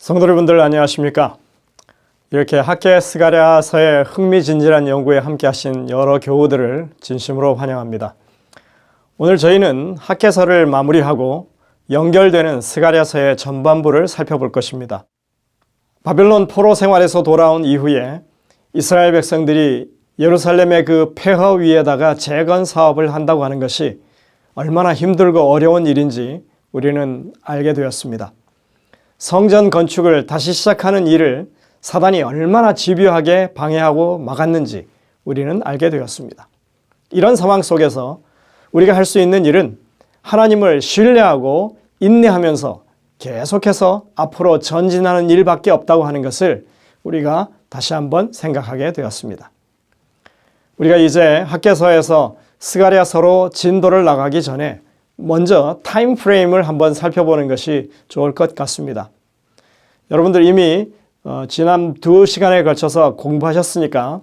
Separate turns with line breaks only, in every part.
성도 여러분들 안녕하십니까? 이렇게 학계 스가랴서의 흥미진진한 연구에 함께하신 여러 교우들을 진심으로 환영합니다. 오늘 저희는 학계서를 마무리하고 연결되는 스가랴서의 전반부를 살펴볼 것입니다. 바벨론 포로 생활에서 돌아온 이후에 이스라엘 백성들이 예루살렘의 그 폐허 위에다가 재건 사업을 한다고 하는 것이 얼마나 힘들고 어려운 일인지 우리는 알게 되었습니다. 성전 건축을 다시 시작하는 일을 사단이 얼마나 집요하게 방해하고 막았는지 우리는 알게 되었습니다. 이런 상황 속에서 우리가 할 수 있는 일은 하나님을 신뢰하고 인내하면서 계속해서 앞으로 전진하는 일밖에 없다고 하는 것을 우리가 다시 한번 생각하게 되었습니다. 우리가 이제 학계서에서 스가랴서로 진도를 나가기 전에 먼저 타임 프레임을 한번 살펴보는 것이 좋을 것 같습니다. 여러분들 이미 지난 2시간에 걸쳐서 공부하셨으니까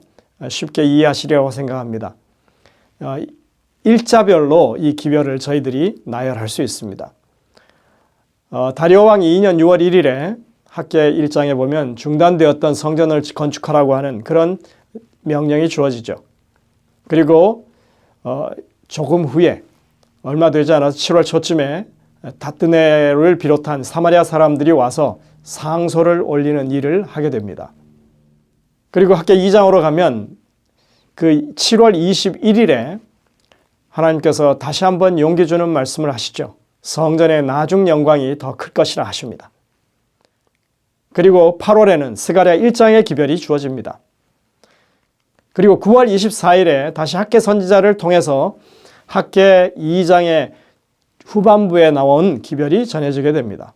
쉽게 이해하시리라고 생각합니다. 일자별로 이 기별을 저희들이 나열할 수 있습니다. 다리오 왕 2년 6월 1일에 학계 1장에 보면 중단되었던 성전을 건축하라고 하는 그런 명령이 주어지죠. 그리고 조금 후에 얼마 되지 않아서 7월 초쯤에 다뜨네를 비롯한 사마리아 사람들이 와서 상소를 올리는 일을 하게 됩니다. 그리고 학계 2장으로 가면 그 7월 21일에 하나님께서 다시 한번 용기 주는 말씀을 하시죠. 성전의 나중 영광이 더 클 것이라 하십니다. 그리고 8월에는 스가랴 1장의 기별이 주어집니다. 그리고 9월 24일에 다시 학계 선지자를 통해서 학계 2장의 후반부에 나온 기별이 전해지게 됩니다.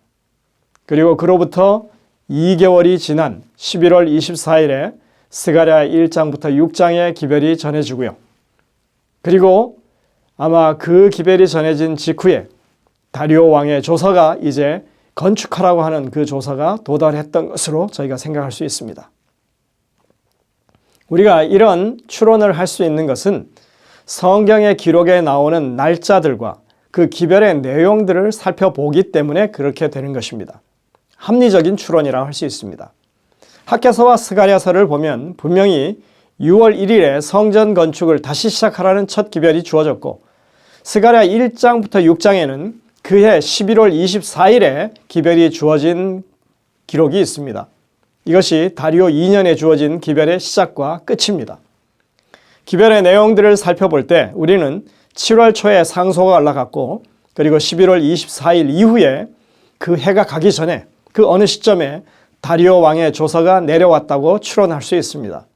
그리고 그로부터 2개월이 지난 11월 24일에 스가랴 1장부터 6장의 기별이 전해지고요. 그리고 아마 그 기별이 전해진 직후에 다리오 왕의 조서가 이제 건축하라고 하는 그 조서가 도달했던 것으로 저희가 생각할 수 있습니다. 우리가 이런 추론을 할 수 있는 것은 성경의 기록에 나오는 날짜들과 그 기별의 내용들을 살펴보기 때문에 그렇게 되는 것입니다. 합리적인 추론이라고 할 수 있습니다. 학계서와 스가랴서를 보면 분명히 6월 1일에 성전 건축을 다시 시작하라는 첫 기별이 주어졌고 스가랴 1장부터 6장에는 그해 11월 24일에 기별이 주어진 기록이 있습니다. 이것이 다리오 2년에 주어진 기별의 시작과 끝입니다. 기별의 내용들을 살펴볼 때 우리는 7월 초에 상소가 올라갔고 그리고 11월 24일 이후에 그 해가 가기 전에 그 어느 시점에 다리오 왕의 조서가 내려왔다고 추론할 수 있습니다.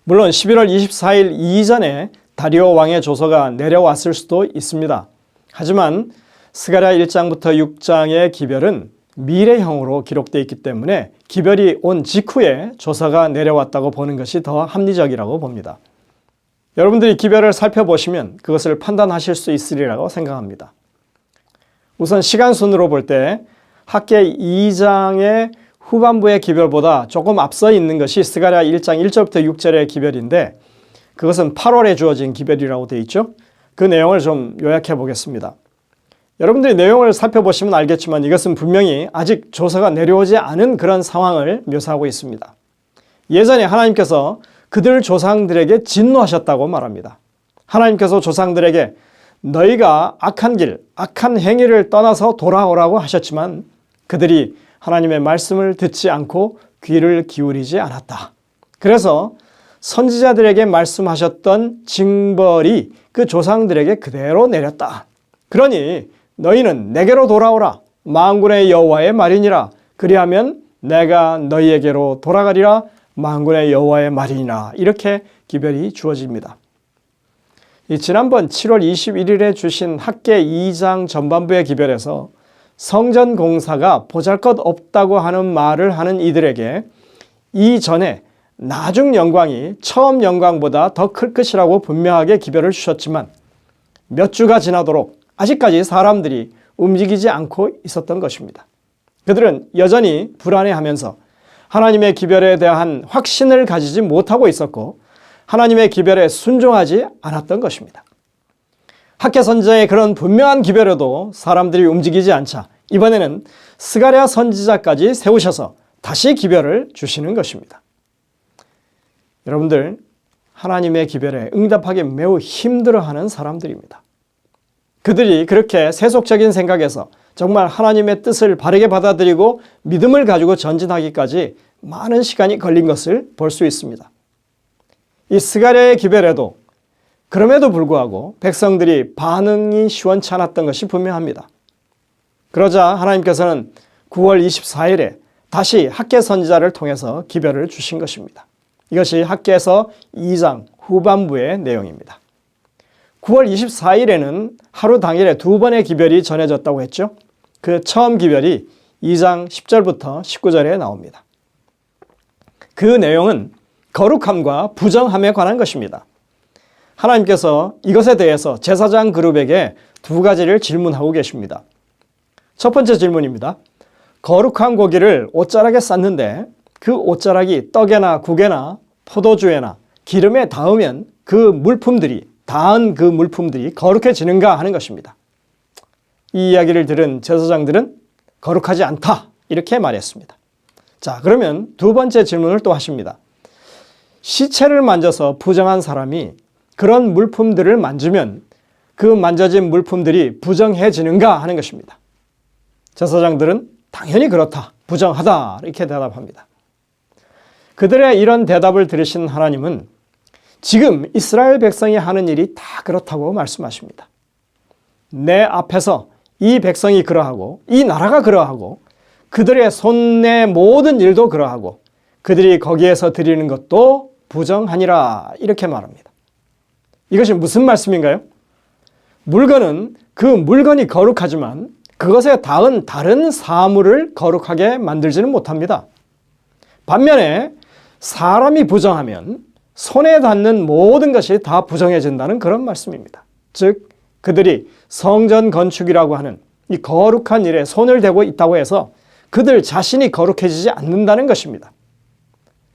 물론 11월 24일 이전에 다리오 왕의 조서가 내려왔을 수도 있습니다. 하지만 스가랴 1장부터 6장의 기별은 미래형으로 기록되어 있기 때문에 기별이 온 직후에 조서가 내려왔다고 보는 것이 더 합리적이라고 봅니다. 여러분들이 기별을 살펴보시면 그것을 판단하실 수 있으리라고 생각합니다. 우선 시간순으로 볼 때 학계 2장의 후반부의 기별보다 조금 앞서 있는 것이 스가랴 1장 1절부터 6절의 기별인데 그것은 8월에 주어진 기별이라고 되어 있죠. 그 내용을 좀 요약해 보겠습니다. 여러분들이 내용을 살펴보시면 알겠지만 이것은 분명히 아직 조서가 내려오지 않은 그런 상황을 묘사하고 있습니다. 예전에 하나님께서 그들 조상들에게 진노하셨다고 말합니다. 하나님께서 조상들에게 너희가 악한 길, 악한 행위를 떠나서 돌아오라고 하셨지만 그들이 하나님의 말씀을 듣지 않고 귀를 기울이지 않았다. 그래서 선지자들에게 말씀하셨던 징벌이 그 조상들에게 그대로 내렸다. 그러니 너희는 내게로 돌아오라. 만군의 여호와의 말이니라. 그리하면 내가 너희에게로 돌아가리라. 만군의 여호와의 말이니라. 이렇게 기별이 주어집니다. 지난번 7월 21일에 주신 학계 2장 전반부의 기별에서 성전 공사가 보잘것없다고 하는 말을 하는 이들에게 이전에 나중 영광이 처음 영광보다 더 클 것이라고 분명하게 기별을 주셨지만 몇 주가 지나도록 아직까지 사람들이 움직이지 않고 있었던 것입니다. 그들은 여전히 불안해하면서 하나님의 기별에 대한 확신을 가지지 못하고 있었고 하나님의 기별에 순종하지 않았던 것입니다. 학계 선지자의 그런 분명한 기별에도 사람들이 움직이지 않자 이번에는 스가랴 선지자까지 세우셔서 다시 기별을 주시는 것입니다. 여러분들, 하나님의 기별에 응답하기 매우 힘들어하는 사람들입니다. 그들이 그렇게 세속적인 생각에서 정말 하나님의 뜻을 바르게 받아들이고 믿음을 가지고 전진하기까지 많은 시간이 걸린 것을 볼 수 있습니다. 이 스가랴의 기별에도 그럼에도 불구하고 백성들이 반응이 시원치 않았던 것이 분명합니다. 그러자 하나님께서는 9월 24일에 다시 학개 선지자를 통해서 기별을 주신 것입니다. 이것이 학개서 2장 후반부의 내용입니다. 9월 24일에는 하루 당일에 두 번의 기별이 전해졌다고 했죠. 그 처음 기별이 2장 10절부터 19절에 나옵니다. 그 내용은 거룩함과 부정함에 관한 것입니다. 하나님께서 이것에 대해서 제사장 그룹에게 두 가지를 질문하고 계십니다. 첫 번째 질문입니다. 거룩한 고기를 옷자락에 쌌는데 그 옷자락이 떡에나 국에나 포도주에나 기름에 닿으면 닿은 그 물품들이 거룩해지는가 하는 것입니다. 이 이야기를 들은 제사장들은 거룩하지 않다 이렇게 말했습니다. 자, 그러면 두 번째 질문을 또 하십니다. 시체를 만져서 부정한 사람이 그런 물품들을 만지면 그 만져진 물품들이 부정해지는가 하는 것입니다. 제사장들은 당연히 그렇다, 부정하다 이렇게 대답합니다. 그들의 이런 대답을 들으신 하나님은 지금 이스라엘 백성이 하는 일이 다 그렇다고 말씀하십니다. 내 앞에서 이 백성이 그러하고 이 나라가 그러하고 그들의 손의 모든 일도 그러하고 그들이 거기에서 드리는 것도 부정하니라 이렇게 말합니다. 이것이 무슨 말씀인가요? 물건은 그 물건이 거룩하지만 그것에 닿은 다른 사물을 거룩하게 만들지는 못합니다. 반면에 사람이 부정하면 손에 닿는 모든 것이 다 부정해진다는 그런 말씀입니다. 즉 그들이 성전 건축이라고 하는 이 거룩한 일에 손을 대고 있다고 해서 그들 자신이 거룩해지지 않는다는 것입니다.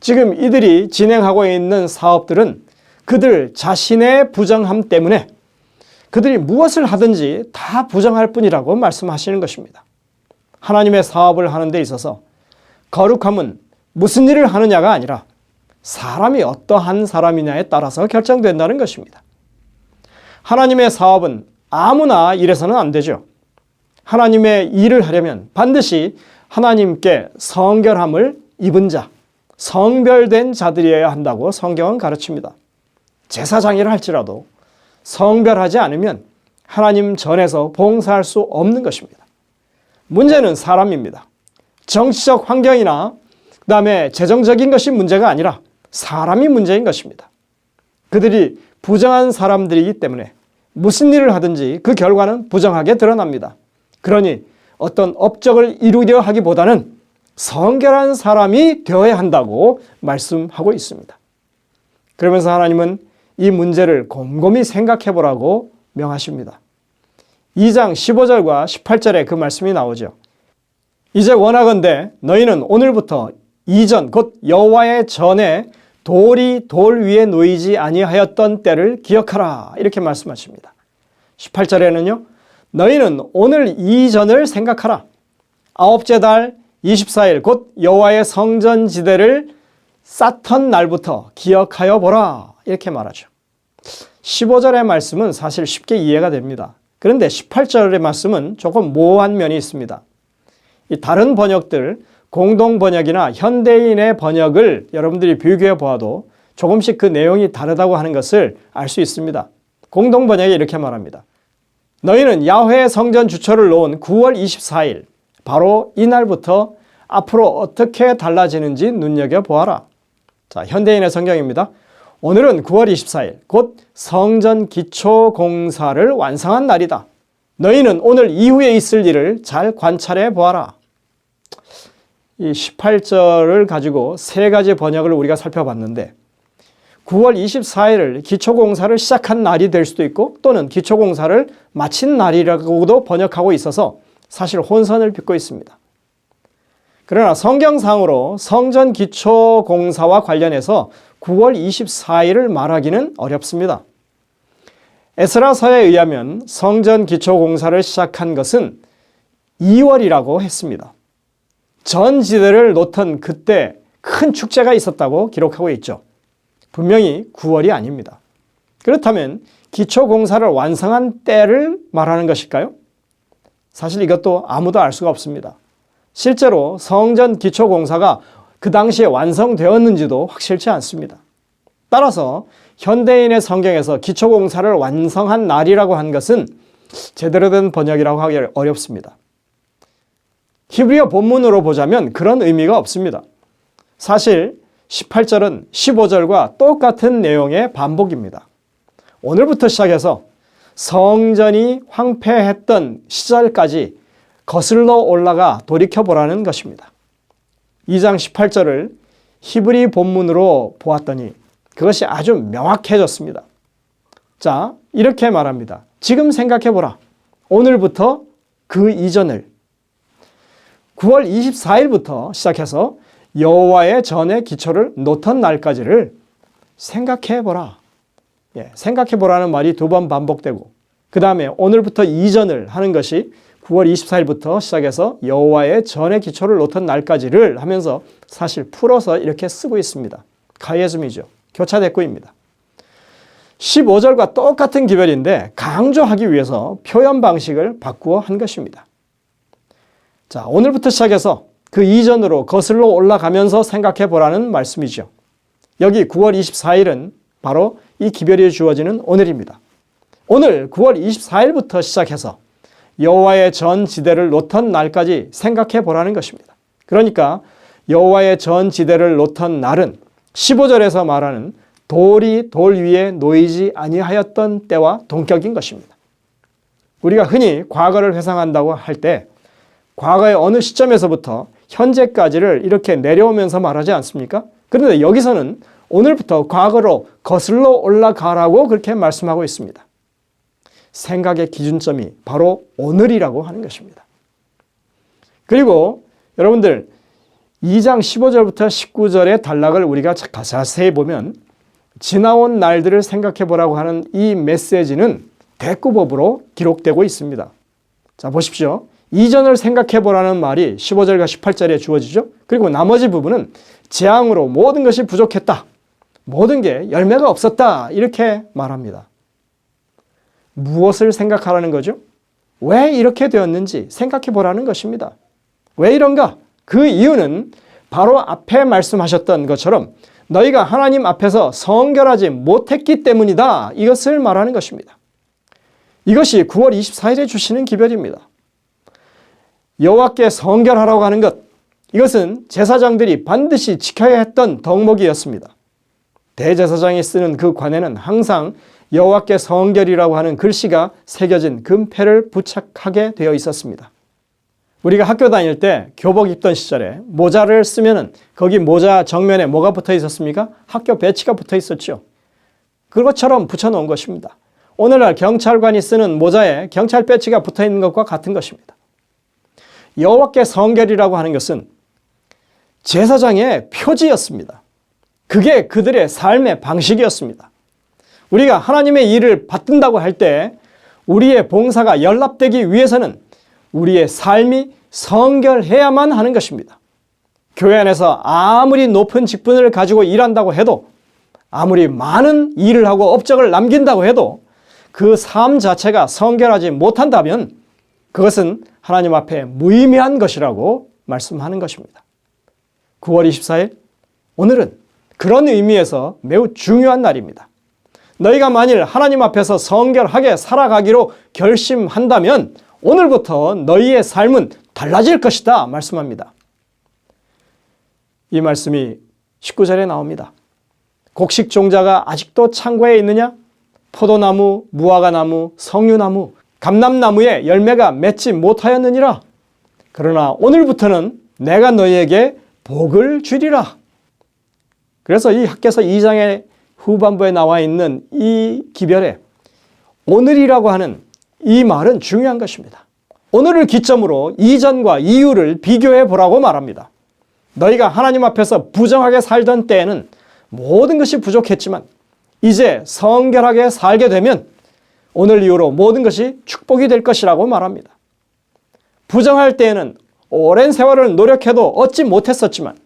지금 이들이 진행하고 있는 사업들은 그들 자신의 부정함 때문에 그들이 무엇을 하든지 다 부정할 뿐이라고 말씀하시는 것입니다. 하나님의 사업을 하는 데 있어서 거룩함은 무슨 일을 하느냐가 아니라 사람이 어떠한 사람이냐에 따라서 결정된다는 것입니다. 하나님의 사업은 아무나 일해서는 안 되죠. 하나님의 일을 하려면 반드시 하나님께 성결함을 입은 자, 성별된 자들이어야 한다고 성경은 가르칩니다. 제사장이라 할지라도 성별하지 않으면 하나님 전에서 봉사할 수 없는 것입니다. 문제는 사람입니다. 정치적 환경이나 그다음에 재정적인 것이 문제가 아니라 사람이 문제인 것입니다. 그들이 부정한 사람들이기 때문에 무슨 일을 하든지 그 결과는 부정하게 드러납니다. 그러니 어떤 업적을 이루려 하기보다는 성결한 사람이 되어야 한다고 말씀하고 있습니다. 그러면서 하나님은 이 문제를 곰곰이 생각해 보라고 명하십니다. 2장 15절과 18절에 그 말씀이 나오죠. 이제 원하건대 너희는 오늘부터 이전 곧 여호와의 전에 돌이 돌 위에 놓이지 아니하였던 때를 기억하라 이렇게 말씀하십니다. 18절에는요. 너희는 오늘 이전을 생각하라. 아홉째 달 24일 곧 여호와의 성전지대를 쌓던 날부터 기억하여 보라 이렇게 말하죠. 15절의 말씀은 사실 쉽게 이해가 됩니다. 그런데 18절의 말씀은 조금 모호한 면이 있습니다. 이 다른 번역들, 공동 번역이나 현대인의 번역을 여러분들이 비교해 보아도 조금씩 그 내용이 다르다고 하는 것을 알 수 있습니다. 공동 번역이 이렇게 말합니다. 너희는 야훼의 성전 주초를 놓은 9월 24일 바로 이날부터 앞으로 어떻게 달라지는지 눈여겨보아라. 자, 현대인의 성경입니다. 오늘은 9월 24일 곧 성전 기초 공사를 완성한 날이다. 너희는 오늘 이후에 있을 일을 잘 관찰해 보아라. 이 18절을 가지고 세 가지 번역을 우리가 살펴봤는데 9월 24일을 기초공사를 시작한 날이 될 수도 있고 또는 기초공사를 마친 날이라고도 번역하고 있어서 사실 혼선을 빚고 있습니다. 그러나 성경상으로 성전 기초공사와 관련해서 9월 24일을 말하기는 어렵습니다. 에스라서에 의하면 성전 기초공사를 시작한 것은 2월이라고 했습니다. 전지대를 놓던 그때 큰 축제가 있었다고 기록하고 있죠. 분명히 9월이 아닙니다. 그렇다면 기초공사를 완성한 때를 말하는 것일까요? 사실 이것도 아무도 알 수가 없습니다. 실제로 성전 기초공사가 그 당시에 완성되었는지도 확실치 않습니다. 따라서 현대인의 성경에서 기초공사를 완성한 날이라고 한 것은 제대로 된 번역이라고 하기 어렵습니다. 히브리어 본문으로 보자면 그런 의미가 없습니다. 사실 18절은 15절과 똑같은 내용의 반복입니다. 오늘부터 시작해서 성전이 황폐했던 시절까지 거슬러 올라가 돌이켜보라는 것입니다. 2장 18절을 히브리 본문으로 보았더니 그것이 아주 명확해졌습니다. 자, 이렇게 말합니다. 지금 생각해보라. 오늘부터 그 이전을 9월 24일부터 시작해서 여호와의 전의 기초를 놓던 날까지를 생각해보라. 생각해보라는 말이 2번 반복되고 그 다음에 오늘부터 이전을 하는 것이 9월 24일부터 시작해서 여호와의 전의 기초를 놓던 날까지를 하면서 사실 풀어서 이렇게 쓰고 있습니다. 가이에즘이죠. 교차대꾸입니다. 15절과 똑같은 기별인데 강조하기 위해서 표현 방식을 바꾸어 한 것입니다. 자, 오늘부터 시작해서 그 이전으로 거슬러 올라가면서 생각해 보라는 말씀이죠. 여기 9월 24일은 바로 이 기별이 주어지는 오늘입니다. 오늘 9월 24일부터 시작해서 여호와의 전지대를 놓던 날까지 생각해 보라는 것입니다. 그러니까 여호와의 전지대를 놓던 날은 15절에서 말하는 돌이 돌 위에 놓이지 아니하였던 때와 동격인 것입니다. 우리가 흔히 과거를 회상한다고 할 때 과거의 어느 시점에서부터 현재까지를 이렇게 내려오면서 말하지 않습니까? 그런데 여기서는 오늘부터 과거로 거슬러 올라가라고 그렇게 말씀하고 있습니다. 생각의 기준점이 바로 오늘이라고 하는 것입니다. 그리고 여러분들 2장 15절부터 19절의 단락을 우리가 자세히 보면 지나온 날들을 생각해 보라고 하는 이 메시지는 대꾸법으로 기록되고 있습니다. 자, 보십시오. 이전을 생각해 보라는 말이 15절과 18절에 주어지죠. 그리고 나머지 부분은 재앙으로 모든 것이 부족했다. 모든 게 열매가 없었다. 이렇게 말합니다. 무엇을 생각하라는 거죠? 왜 이렇게 되었는지 생각해 보라는 것입니다. 왜 이런가? 그 이유는 바로 앞에 말씀하셨던 것처럼 너희가 하나님 앞에서 성결하지 못했기 때문이다. 이것을 말하는 것입니다. 이것이 9월 24일에 주시는 기별입니다. 여호와께 성결하라고 하는 것, 이것은 제사장들이 반드시 지켜야 했던 덕목이었습니다. 대제사장이 쓰는 그 관에는 항상 여호와께 성결이라고 하는 글씨가 새겨진 금패를 부착하게 되어 있었습니다. 우리가 학교 다닐 때 교복 입던 시절에 모자를 쓰면은 거기 모자 정면에 뭐가 붙어 있었습니까? 학교 배지가 붙어 있었죠. 그것처럼 붙여놓은 것입니다. 오늘날 경찰관이 쓰는 모자에 경찰 배지가 붙어 있는 것과 같은 것입니다. 여호와께 성결이라고 하는 것은 제사장의 표지였습니다. 그게 그들의 삶의 방식이었습니다. 우리가 하나님의 일을 받든다고 할 때 우리의 봉사가 연락되기 위해서는 우리의 삶이 성결해야만 하는 것입니다. 교회 안에서 아무리 높은 직분을 가지고 일한다고 해도 아무리 많은 일을 하고 업적을 남긴다고 해도 그 삶 자체가 성결하지 못한다면 그것은 하나님 앞에 무의미한 것이라고 말씀하는 것입니다. 9월 24일 오늘은 그런 의미에서 매우 중요한 날입니다. 너희가 만일 하나님 앞에서 성결하게 살아가기로 결심한다면 오늘부터 너희의 삶은 달라질 것이다 말씀합니다. 이 말씀이 19절에 나옵니다. 곡식 종자가 아직도 창고에 있느냐? 포도나무, 무화과나무, 석류나무, 감람나무에 열매가 맺지 못하였느니라. 그러나 오늘부터는 내가 너희에게 복을 주리라. 그래서 이 학개서 2장의 후반부에 나와 있는 이 기별에 오늘이라고 하는 이 말은 중요한 것입니다. 오늘을 기점으로 이전과 이후를 비교해 보라고 말합니다. 너희가 하나님 앞에서 부정하게 살던 때에는 모든 것이 부족했지만 이제 성결하게 살게 되면 오늘 이후로 모든 것이 축복이 될 것이라고 말합니다. 부정할 때에는 오랜 세월을 노력해도 얻지 못했었지만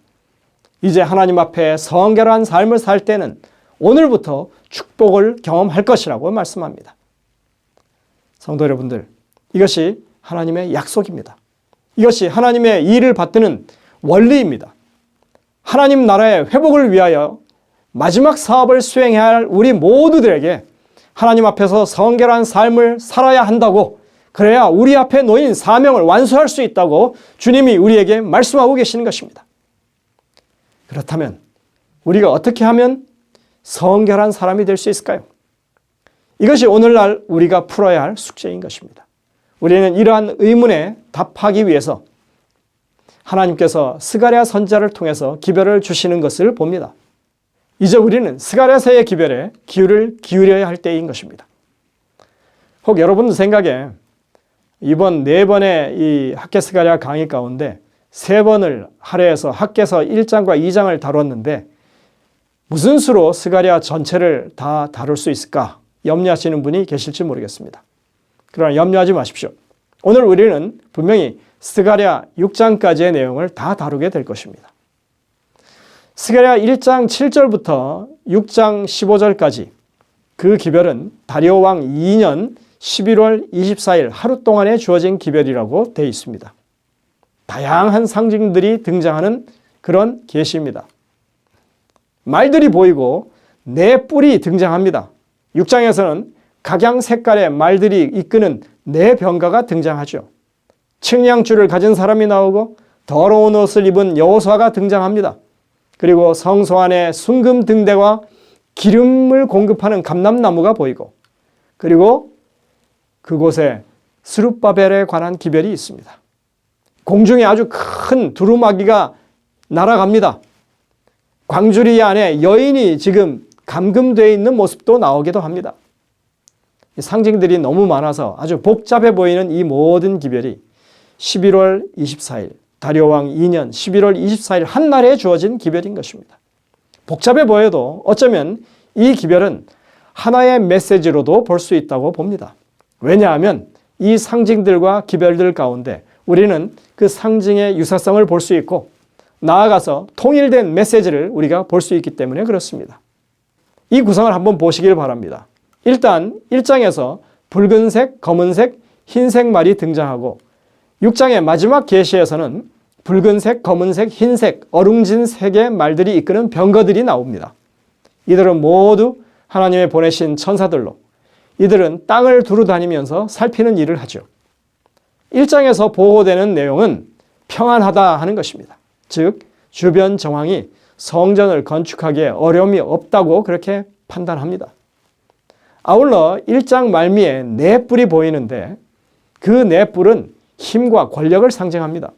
이제 하나님 앞에 성결한 삶을 살 때는 오늘부터 축복을 경험할 것이라고 말씀합니다. 성도 여러분들, 이것이 하나님의 약속입니다. 이것이 하나님의 일을 받드는 원리입니다. 하나님 나라의 회복을 위하여 마지막 사업을 수행해야 할 우리 모두들에게 하나님 앞에서 성결한 삶을 살아야 한다고, 그래야 우리 앞에 놓인 사명을 완수할 수 있다고 주님이 우리에게 말씀하고 계시는 것입니다. 그렇다면 우리가 어떻게 하면 성결한 사람이 될 수 있을까요? 이것이 오늘날 우리가 풀어야 할 숙제인 것입니다. 우리는 이러한 의문에 답하기 위해서 하나님께서 스가랴 선지자를 통해서 기별을 주시는 것을 봅니다. 이제 우리는 스가랴서의 기별에 귀를 기울여야 할 때인 것입니다. 혹 여러분 생각에 이번 4번의 이 학개 스가랴 강의 가운데 3번을 할애해서 학개서 1장과 2장을 다뤘는데 무슨 수로 스가랴 전체를 다 다룰 수 있을까 염려하시는 분이 계실지 모르겠습니다. 그러나 염려하지 마십시오. 오늘 우리는 분명히 스가랴 6장까지의 내용을 다 다루게 될 것입니다. 스가랴 1장 7절부터 6장 15절까지 그 기별은 다리오 왕 2년 11월 24일 하루 동안에 주어진 기별이라고 되어 있습니다. 다양한 상징들이 등장하는 그런 계시입니다. 말들이 보이고 네 뿔이 등장합니다. 6장에서는 각양 색깔의 말들이 이끄는 네 병가가 등장하죠. 측량줄을 가진 사람이 나오고 더러운 옷을 입은 여호수아가 등장합니다. 그리고 성소 안에 순금 등대와 기름을 공급하는 감람나무가 보이고, 그리고 그곳에 스룹바벨에 관한 기별이 있습니다. 공중에 아주 큰 두루마기가 날아갑니다. 광주리 안에 여인이 지금 감금되어 있는 모습도 나오기도 합니다. 상징들이 너무 많아서 아주 복잡해 보이는 이 모든 기별이 11월 24일 다리오 왕 2년 11월 24일 한날에 주어진 기별인 것입니다. 복잡해 보여도 어쩌면 이 기별은 하나의 메시지로도 볼 수 있다고 봅니다. 왜냐하면 이 상징들과 기별들 가운데 우리는 그 상징의 유사성을 볼 수 있고 나아가서 통일된 메시지를 우리가 볼 수 있기 때문에 그렇습니다. 이 구성을 한번 보시길 바랍니다. 일단 1장에서 붉은색, 검은색, 흰색 말이 등장하고 6장의 마지막 계시에서는 붉은색, 검은색, 흰색, 어룽진 색의 말들이 이끄는 병거들이 나옵니다. 이들은 모두 하나님의 보내신 천사들로 이들은 땅을 두루다니면서 살피는 일을 하죠. 1장에서 보고되는 내용은 평안하다 하는 것입니다. 즉 주변 정황이 성전을 건축하기에 어려움이 없다고 그렇게 판단합니다. 아울러 1장 말미에 네 뿔이 보이는데 그 네 뿔은 힘과 권력을 상징합니다.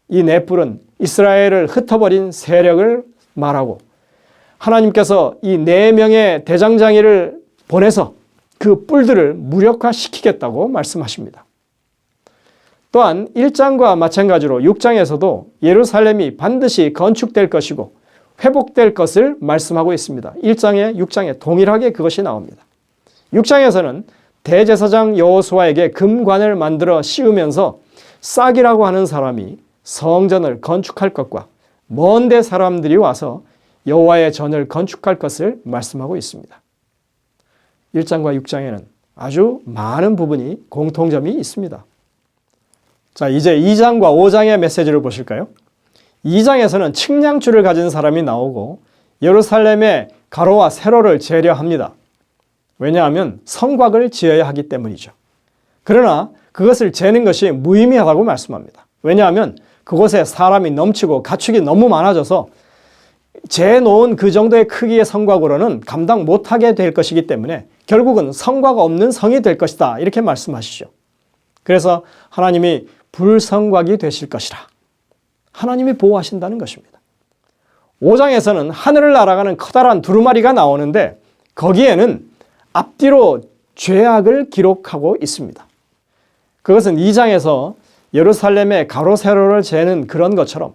이 네 뿔은 이스라엘을 흩어버린 세력을 말하고 하나님께서 이 4명의 대장장이를 보내서 그 뿔들을 무력화시키겠다고 말씀하십니다. 또한 1장과 마찬가지로 6장에서도 예루살렘이 반드시 건축될 것이고 회복될 것을 말씀하고 있습니다. 1장에 6장에 동일하게 그것이 나옵니다. 6장에서는 대제사장 여호수아에게 금관을 만들어 씌우면서 싹이라고 하는 사람이 성전을 건축할 것과 먼데 사람들이 와서 여호와의 전을 건축할 것을 말씀하고 있습니다. 1장과 6장에는 아주 많은 부분이 공통점이 있습니다. 자, 이제 2장과 5장의 메시지를 보실까요? 2장에서는 측량줄을 가진 사람이 나오고 예루살렘의 가로와 세로를 재려 합니다. 왜냐하면 성곽을 지어야 하기 때문이죠. 그러나 그것을 재는 것이 무의미하다고 말씀합니다. 왜냐하면 그곳에 사람이 넘치고 가축이 너무 많아져서 재놓은 그 정도의 크기의 성곽으로는 감당 못하게 될 것이기 때문에 결국은 성곽 없는 성이 될 것이다 이렇게 말씀하시죠. 그래서 하나님이 불성곽이 되실 것이라 하나님이 보호하신다는 것입니다. 5장에서는 하늘을 날아가는 커다란 두루마리가 나오는데 거기에는 앞뒤로 죄악을 기록하고 있습니다. 그것은 2장에서 예루살렘의 가로 세로를 재는 그런 것처럼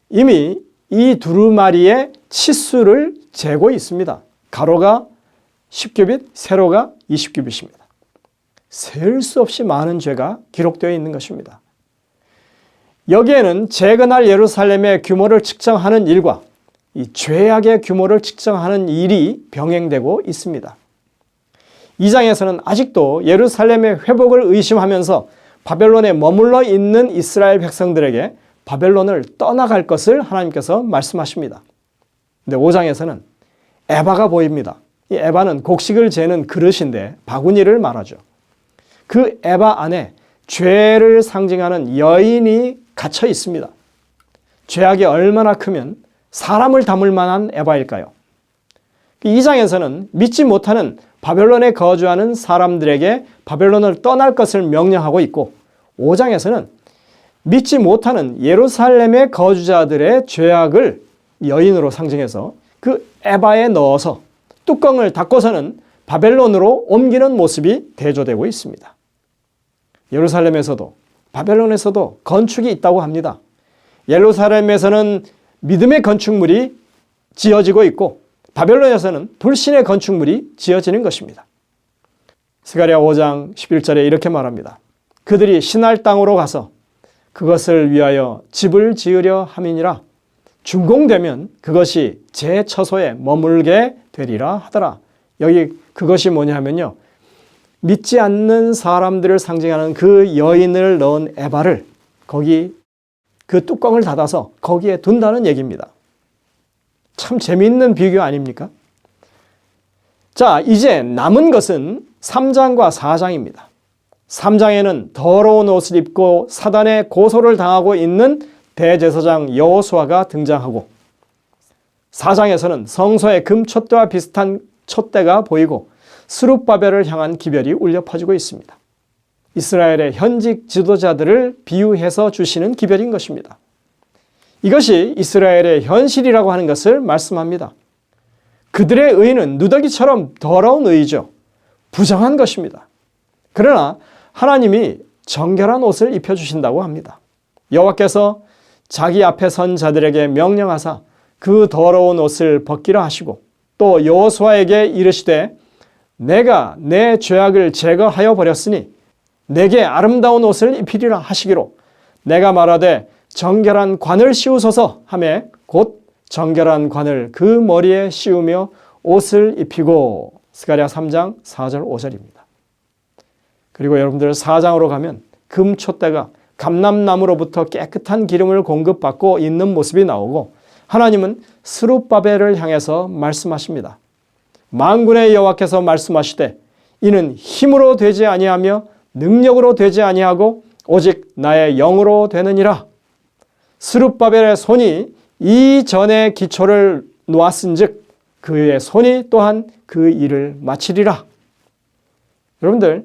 이미 이 두루마리의 치수를 재고 있습니다. 가로가 10규빗, 세로가 20규빗입니다. 셀 수 없이 많은 죄가 기록되어 있는 것입니다. 여기에는 재건할 예루살렘의 규모를 측정하는 일과 이 죄악의 규모를 측정하는 일이 병행되고 있습니다. 2장에서는 아직도 아직도 회복을 의심하면서 바벨론에 머물러 있는 이스라엘 백성들에게 바벨론을 떠나갈 것을 하나님께서 말씀하십니다. 근데 5장에서는 에바가 보입니다. 이 에바는 곡식을 재는 그릇인데 바구니를 말하죠. 그 에바 안에 죄를 상징하는 여인이 갇혀 있습니다. 죄악이 얼마나 크면 사람을 담을 만한 에바일까요? 2장에서는 믿지 못하는 바벨론에 거주하는 사람들에게 바벨론을 떠날 것을 명령하고 있고 5장에서는 믿지 못하는 예루살렘의 거주자들의 죄악을 여인으로 상징해서 그 에바에 넣어서 뚜껑을 닫고서는 바벨론으로 옮기는 모습이 대조되고 있습니다. 예루살렘에서도 바벨론에서도 건축이 있다고 합니다. 예루살렘에서는 믿음의 건축물이 지어지고 있고 바벨론에서는 불신의 건축물이 지어지는 것입니다. 스가랴 5장 11절에 이렇게 말합니다. 그들이 신할 땅으로 가서 그것을 위하여 집을 지으려 함이니라. 준공되면 그것이 제 처소에 머물게 되리라 하더라. 여기 그것이 뭐냐면요. 믿지 않는 사람들을 상징하는 그 여인을 넣은 에바를 거기 그 뚜껑을 닫아서 거기에 둔다는 얘기입니다. 참 재미있는 비교 아닙니까? 자, 이제 남은 것은 3장과 4장입니다. 3장에는 더러운 옷을 입고 사단의 고소를 당하고 있는 대제사장 여호수아가 등장하고 4장에서는 성소의 금촛대와 비슷한 촛대가 보이고 스룹바벨을 향한 기별이 울려 퍼지고 있습니다. 이스라엘의 현직 지도자들을 비유해서 주시는 기별인 것입니다. 이것이 이스라엘의 현실이라고 하는 것을 말씀합니다. 그들의 의는 누더기처럼 더러운 의죠. 부정한 것입니다. 그러나 하나님이 정결한 옷을 입혀주신다고 합니다. 여호와께서 자기 앞에 선 자들에게 명령하사 그 더러운 옷을 벗기라 하시고 또 여호수아에게 이르시되 내가 내 죄악을 제거하여 버렸으니 내게 아름다운 옷을 입히리라 하시기로 내가 말하되 정결한 관을 씌우소서 하매 곧 정결한 관을 그 머리에 씌우며 옷을 입히고 스가랴 3장 4절 5절입니다. 그리고 여러분들 4장으로 가면 금촛대가 감람나무로부터 깨끗한 기름을 공급받고 있는 모습이 나오고 하나님은 스룹바벨을 향해서 말씀하십니다. 만군의 여호와께서 말씀하시되 이는 힘으로 되지 아니하며 능력으로 되지 아니하고 오직 나의 영으로 되느니라. 스룹바벨의 손이 이전에 기초를 놓았은즉 그의 손이 또한 그 일을 마치리라. 여러분들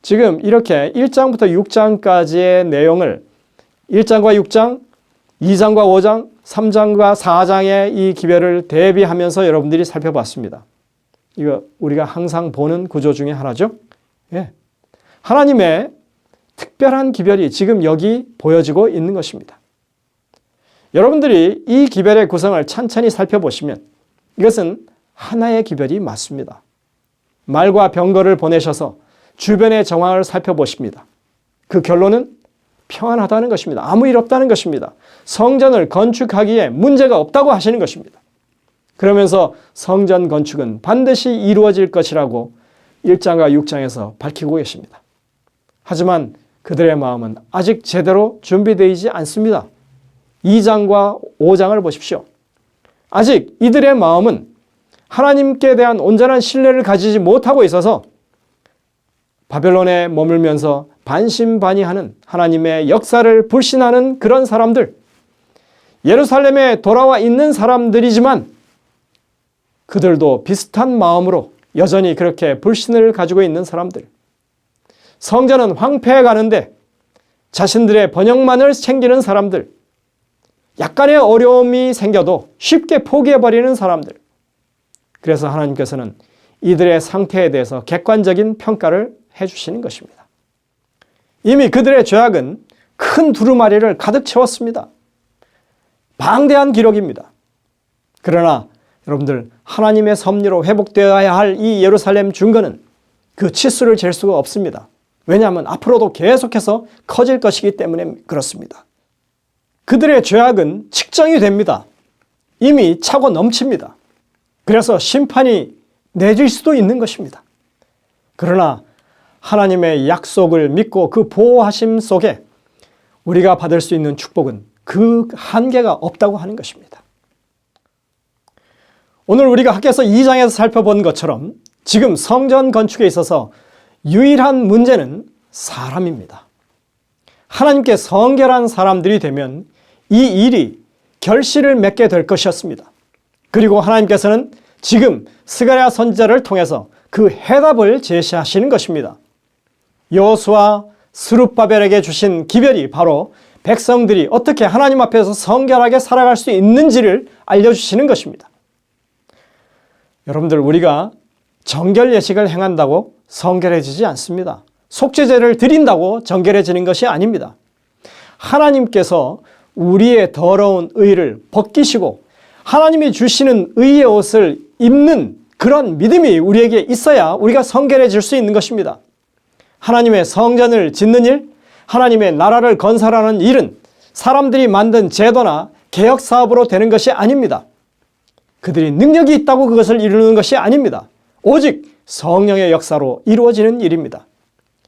지금 이렇게 1장부터 6장까지의 내용을 1장과 6장, 2장과 5장, 3장과 4장의 이 기별을 대비하면서 여러분들이 살펴봤습니다. 이거 우리가 항상 보는 구조 중에 하나죠. 예. 하나님의 특별한 기별이 지금 여기 보여지고 있는 것입니다. 여러분들이 이 기별의 구성을 찬찬히 살펴보시면 이것은 하나의 기별이 맞습니다. 말과 병거를 보내셔서 주변의 정황을 살펴보십니다. 그 결론은 평안하다는 것입니다. 아무 일 없다는 것입니다. 성전을 건축하기에 문제가 없다고 하시는 것입니다. 그러면서 성전 건축은 반드시 이루어질 것이라고 1장과 6장에서 밝히고 계십니다. 하지만 그들의 마음은 아직 제대로 준비되지 않습니다. 2장과 5장을 보십시오. 아직 이들의 마음은 하나님께 대한 온전한 신뢰를 가지지 못하고 있어서 바벨론에 머물면서 반신반의하는 하나님의 역사를 불신하는 그런 사람들, 예루살렘에 돌아와 있는 사람들이지만 그들도 비슷한 마음으로 여전히 그렇게 불신을 가지고 있는 사람들, 성전은 황폐해 가는데 자신들의 번영만을 챙기는 사람들, 약간의 어려움이 생겨도 쉽게 포기해버리는 사람들. 그래서 하나님께서는 이들의 상태에 대해서 객관적인 평가를 해주시는 것입니다. 이미 그들의 죄악은 큰 두루마리를 가득 채웠습니다. 방대한 기록입니다. 그러나 여러분들 하나님의 섭리로 회복되어야 할 이 예루살렘 중건은 그 치수를 잴 수가 없습니다. 왜냐하면 앞으로도 계속해서 커질 것이기 때문에 그렇습니다. 그들의 죄악은 측정이 됩니다. 이미 차고 넘칩니다. 그래서 심판이 내릴 수도 있는 것입니다. 그러나 하나님의 약속을 믿고 그 보호하심 속에 우리가 받을 수 있는 축복은 그 한계가 없다고 하는 것입니다. 오늘 우리가 학개서 2장에서 살펴본 것처럼 지금 성전 건축에 있어서 유일한 문제는 사람입니다. 하나님께 성결한 사람들이 되면 이 일이 결실을 맺게 될 것이었습니다. 그리고 하나님께서는 지금 스가랴 선지자를 통해서 그 해답을 제시하시는 것입니다. 여호수아 스룹바벨에게 주신 기별이 바로 백성들이 어떻게 하나님 앞에서 성결하게 살아갈 수 있는지를 알려주시는 것입니다. 여러분들, 우리가 정결 예식을 행한다고 성결해지지 않습니다. 속죄제를 드린다고 정결해지는 것이 아닙니다. 하나님께서 우리의 더러운 의를 벗기시고 하나님이 주시는 의의 옷을 입는 그런 믿음이 우리에게 있어야 우리가 성결해질 수 있는 것입니다. 하나님의 성전을 짓는 일, 하나님의 나라를 건설하는 일은 사람들이 만든 제도나 개혁 사업으로 되는 것이 아닙니다. 그들이 능력이 있다고 그것을 이루는 것이 아닙니다. 오직 성령의 역사로 이루어지는 일입니다.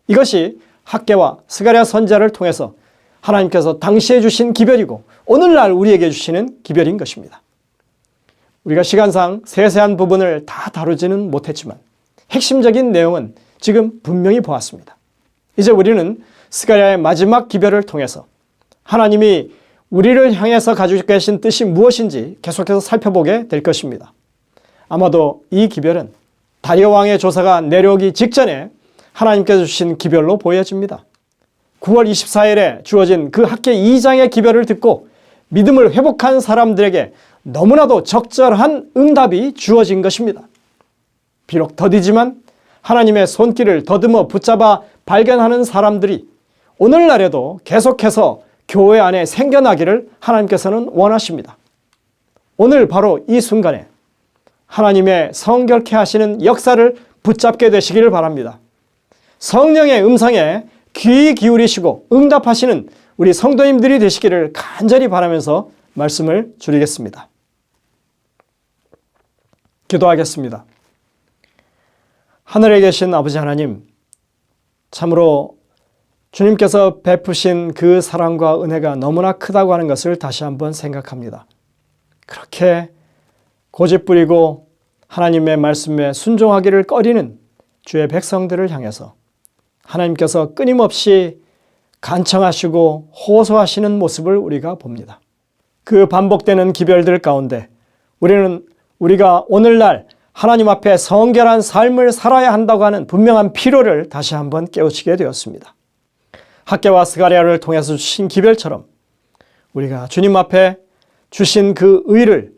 이것이 학개와 스가랴 선지자를 통해서 하나님께서 당시에 주신 기별이고 오늘날 우리에게 주시는 기별인 것입니다. 우리가 시간상 세세한 부분을 다 다루지는 못했지만 핵심적인 내용은 지금 분명히 보았습니다. 이제 우리는 스가랴의 마지막 기별을 통해서 하나님이 우리를 향해서 가지고 계신 뜻이 무엇인지 계속해서 살펴보게 될 것입니다. 아마도 이 기별은 다리오 왕의 조사가 내려오기 직전에 하나님께서 주신 기별로 보여집니다. 9월 24일에 주어진 그 학개 2장의 기별을 듣고 믿음을 회복한 사람들에게 너무나도 적절한 응답이 주어진 것입니다. 비록 더디지만 하나님의 손길을 더듬어 붙잡아 발견하는 사람들이 오늘날에도 계속해서 교회 안에 생겨나기를 하나님께서는 원하십니다. 오늘 바로 이 순간에 하나님의 성결케 하시는 역사를 붙잡게 되시기를 바랍니다. 성령의 음성에 귀 기울이시고 응답하시는 우리 성도님들이 되시기를 간절히 바라면서 말씀을 줄이겠습니다. 기도하겠습니다. 하늘에 계신 아버지 하나님, 참으로 주님께서 베푸신 그 사랑과 은혜가 너무나 크다고 하는 것을 다시 한번 생각합니다. 그렇게 고집부리고 하나님의 말씀에 순종하기를 꺼리는 주의 백성들을 향해서 하나님께서 끊임없이 간청하시고 호소하시는 모습을 우리가 봅니다. 그 반복되는 기별들 가운데 우리가 오늘날 하나님 앞에 성결한 삶을 살아야 한다고 하는 분명한 필요를 다시 한번 깨우치게 되었습니다. 학개와 스가랴를 통해서 주신 기별처럼 우리가 주님 앞에 주신 그 의를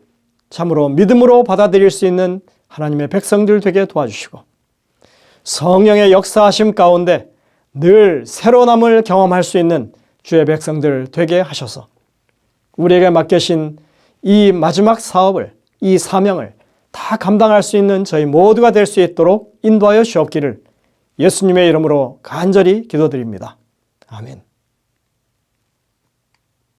참으로 믿음으로 받아들일 수 있는 하나님의 백성들 되게 도와주시고 성령의 역사하심 가운데 늘 새로남을 경험할 수 있는 주의 백성들 되게 하셔서 우리에게 맡기신 이 마지막 사업을, 이 사명을 다 감당할 수 있는 저희 모두가 될 수 있도록 인도하여 주옵기를 예수님의 이름으로 간절히 기도드립니다. 아멘.